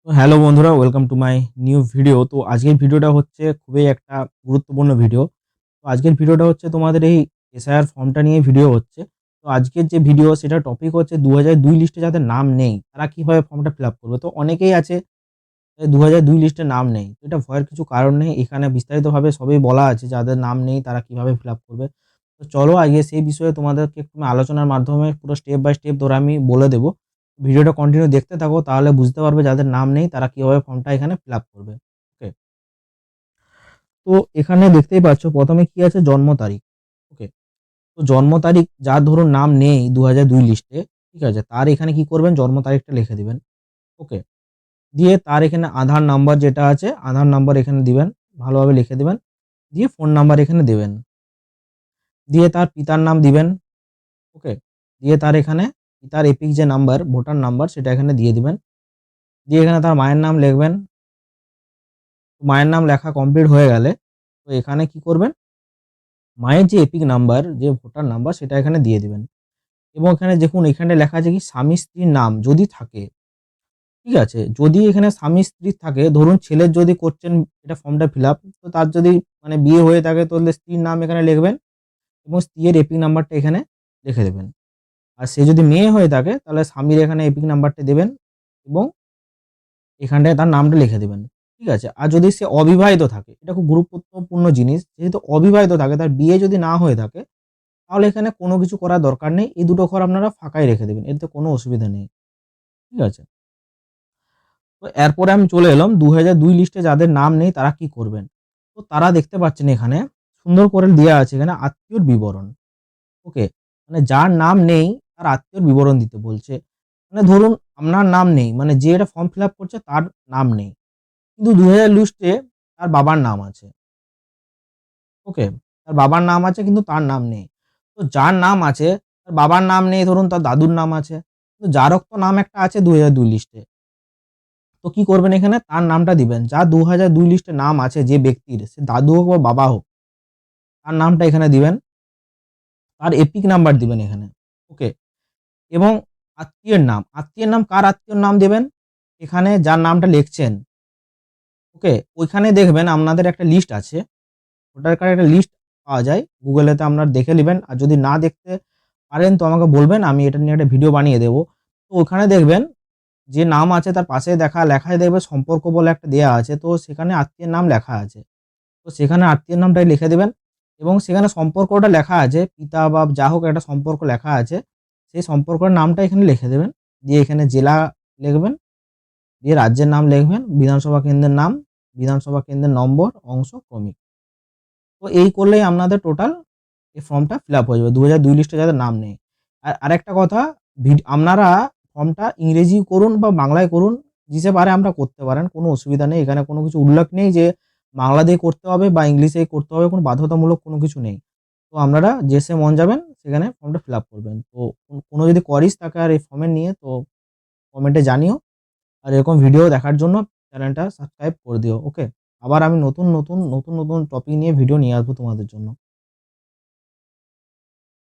তো হ্যালো বন্ধুরা, welcome to my new video. তো আজকের ভিডিওটা হচ্ছে খুবই একটা গুরুত্বপূর্ণ ভিডিও। তো আজকের ভিডিওটা হচ্ছে তোমাদের এই এসআইআর ফর্মটা নিয়ে ভিডিও হচ্ছে। তো আজকের যে ভিডিও সেটা টপিক হচ্ছে ২০০২ লিস্টে যাদের নাম নেই তারা কিভাবে ফর্মটা ফিল আপ করবে। তো অনেকেই আছে ২০০২ লিস্টে নাম নেই। তো এটা ভয়ের কিছু কারণ নেই। এখানে বিস্তারিতভাবে সবই বলা আছে যাদের নাম নেই তারা কিভাবে ফিল আপ করবে। তো চলো আজকে সেই বিষয়ে তোমাদেরকে একটু আমি আলোচনার মাধ্যমে পুরো স্টেপ বাই স্টেপ ধরে আমি বলে দেব। ভিডিওটা কন্টিনিউ দেখতে থাকো, তাহলে বুঝতে পারবে যাদের নাম নেই তারা কিভাবে ফর্মটা এখানে ফিল আপ করবে। ওকে। তো এখানে দেখতেই পাচ্ছ ১ম এ কি আছে, জন্ম তারিখ। ওকে। তো জন্ম তারিখ যার ধরুন নাম নেই ২০০২ লিস্টে, ঠিক আছে? তার এখানে কি করবেন, জন্ম তারিখটা লিখে দিবেন। ওকে। দিয়ে তার এখানে আধার নাম্বার যেটা আছে, আধার নাম্বার এখানে দিবেন। ভালোভাবে লিখে দিবেন। দিয়ে ফোন নাম্বার এখানে দিবেন। দিয়ে তার পিতার নাম দিবেন। ওকে। দিয়ে তার এখানে পিতার এপিক যে নাম্বার, ভোটার নাম্বার সেটা এখানে দিয়ে দিবেন। দিয়ে এখানে তার মায়ের নাম লিখবেন। মায়ের নাম লেখা কমপ্লিট হয়ে গেলে তো এখানে কি করবেন, মায়ের যে এপিক নাম্বার, যে ভোটার নাম্বার সেটা এখানে দিয়ে দিবেন। এবং এখানে দেখুন এখানে লেখা আছে কি স্বামী স্ত্রীর নাম যদি থাকে, ঠিক আছে? যদি এখানে স্বামী স্ত্রী থাকে, ধরুন ছেলের যদি করছেন এটা ফর্মটা ফিল আপ, তো তার যদি মানে বিয়ে হয়ে থাকে তাহলে স্ত্রীর নাম এখানে লিখবেন এবং স্ত্রীর এপিক নাম্বারটা এখানে লিখে দেবেন। আর সে যদি মেয়ে হয়ে থাকে তাহলে স্বামীর এখানে এপিক নাম্বারটা দেবেন এবং এখানটায় তার নামটা লিখে দিবেন। ঠিক আছে? আর যদি সে অবিবাহিত থাকে, এটা খুব গুরুত্বপূর্ণ জিনিস। যেহেতু অবিবাহিত থাকে, তার বিয়ে যদি না হয়ে থাকে, তাহলে এখানে কোনো কিছু করার দরকার নেই। এই দুটো ঘর আপনারা ফাঁকাই রেখে দেবেন। এতে কোনো অসুবিধা নেই। ঠিক আছে? তো এরপরে আমি চলে এলাম ২০০২ লিস্টে যাদের নাম নেই তারা কি করবেন? তো তারা দেখতে পাচ্ছেন এখানে সুন্দর করে দেয়া আছে এখানে আত্মীয়র বিবরণ। ওকে। মানে যার নাম নেই তার আত্মীয়র বিবরণ দিতে বলছে। মানে ধরুন আপনার নাম নেই, মানে যে এটা ফর্ম ফিল আপ করছে তার নাম নেই। কিন্তু ২০০০ লিস্টে তার বাবার নাম আছে। ওকে। তার বাবার নাম আছে কিন্তু তার নাম নেই। তো যার নাম আছে, তার বাবার নাম নেই, ধরুন তার দাদুর নাম আছে। কিন্তু যারও তো নাম একটা আছে ২০০২ লিস্টে। তো কি করবেন, এখানে তার নামটা দিবেন। যার ২০০২ লিস্টে নাম আছে যে ব্যক্তির, সে দাদু হোক বা বাবা হোক, তার নামটা এখানে দিবেন। তার এপিক নাম্বার দিবেন এখানে। ওকে। এবং আত্মীয়ের নাম, আত্মীয়ের নাম কার আত্মীয়র নাম দিবেন? এখানে যার নামটা লিখছেন, ওকে? ওইখানে দেখবেন আপনাদের একটা লিস্ট আছে। ভোটার কার্ডের একটা লিস্ট পাওয়া যায়। গুগলেতে আপনারা দেখে নিবেন। আর যদি না দেখতে পারেন তো আমাকে বলবেন, আমি এটা নিয়ে একটা ভিডিও বানিয়ে দেব। তো ওখানে দেখবেন যে নাম আছে তার পাশে লেখায় দেখবে সম্পর্ক বলে একটা দেয়া আছে। তো সেখানে আত্মীয়ের নাম লেখা আছে। তো সেখানে আত্মীয়ের নামটাই লিখে দিবেন এবং সেখানে সম্পর্কটা লেখা আছে, পিতা বা যা হোক একটা সম্পর্ক লেখা আছে। সেই সম্পর্কের নামটা এখানে লিখে দেবেন। দিয়ে এখানে জেলা লিখবেন, দিয়ে রাজ্যের নাম লিখবেন, বিধানসভা কেন্দ্রের নাম, বিধানসভা কেন্দ্রের নম্বর, অংশ, ক্রমিক। তো এই করলেই আপনাদের টোটাল এই ফর্মটা ফিল আপ হয়ে যাবে ২০০২ লিস্টে যাদের নাম নেই। আর আরেকটা কথা, আপনারা ফর্মটা ইংরেজি করুন বা বাংলায় করুন, যেভাবে পারে আমরা করতে পারেন, কোনো অসুবিধা নেই। এখানে কোনো কিছু উল্লেখ নেই যে বাংলা দিয়ে করতে হবে বা ইংলিশে করতে হবে, কোনো বাধ্যতামূলক কোনো কিছু নেই। তো আপনারা যেসে মন যাবেন সেখানে ফর্মটা ফিল আপ করবেন। তো কোনো যদি কোয়ারিজ থাকে আর এই ফর্মের নিয়ে তো কমেন্টে জানিও। আর এরকম ভিডিও দেখার জন্য চ্যানেলটা সাবস্ক্রাইব করে দিও। ওকে? আবার আমি নতুন টপিক নিয়ে ভিডিও নিয়ে আসবো তোমাদের জন্য।